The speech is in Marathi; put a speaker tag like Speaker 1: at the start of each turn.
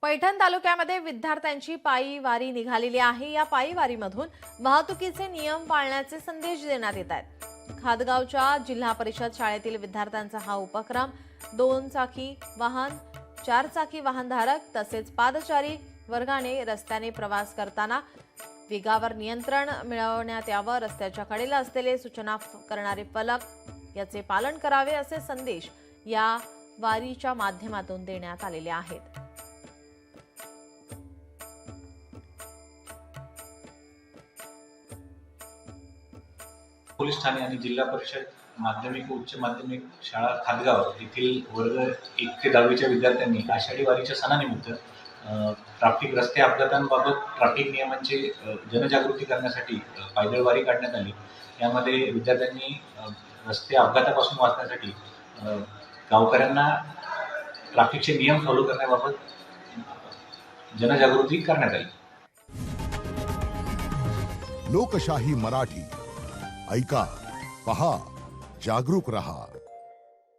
Speaker 1: पैठण तालुक्यामध्ये विद्यार्थ्यांची पायी वारी निघालेली आहे। या पायी वारीमधून वाहतुकीचे नियम पाळण्याचे संदेश देण्यात येत आहेत। खादगावच्या जिल्हा परिषद शाळेतील विद्यार्थ्यांचा हा उपक्रम 2 चाकी वाहन, 4 चाकी वाहनधारक तसेच पादचारी वर्गाने रस्त्याने प्रवास करताना वेगावर नियंत्रण मिळवण्यात यावं, रस्त्याच्या कडेला असलेले सूचना करणारे फलक याचे पालन करावे असे संदेश या वारीच्या माध्यमातून देण्यात आलेले आहेत।
Speaker 2: पोलीस ठाणे आणि जिल्हा परिषद माध्यमिक व उच्च माध्यमिक शाळा खादगाव येथील वर्ग 1 ते 10वीच्या विद्यार्थ्यांनी आषाढी वारीच्या सणानिमित्त ट्रॅफिक रस्ते अपघातांबाबत ट्रॅफिक नियमांची जनजागृती करण्यासाठी पायदळ वारी काढण्यात आली। यामध्ये विद्यार्थ्यांनी रस्ते अपघातापासून वाचण्यासाठी गावकऱ्यांना ट्रॅफिकचे नियम फॉलो करण्याबाबत जनजागृती करण्यात आली।
Speaker 3: लोकशाही मराठी ऐका, पहा, जागरूक रहा।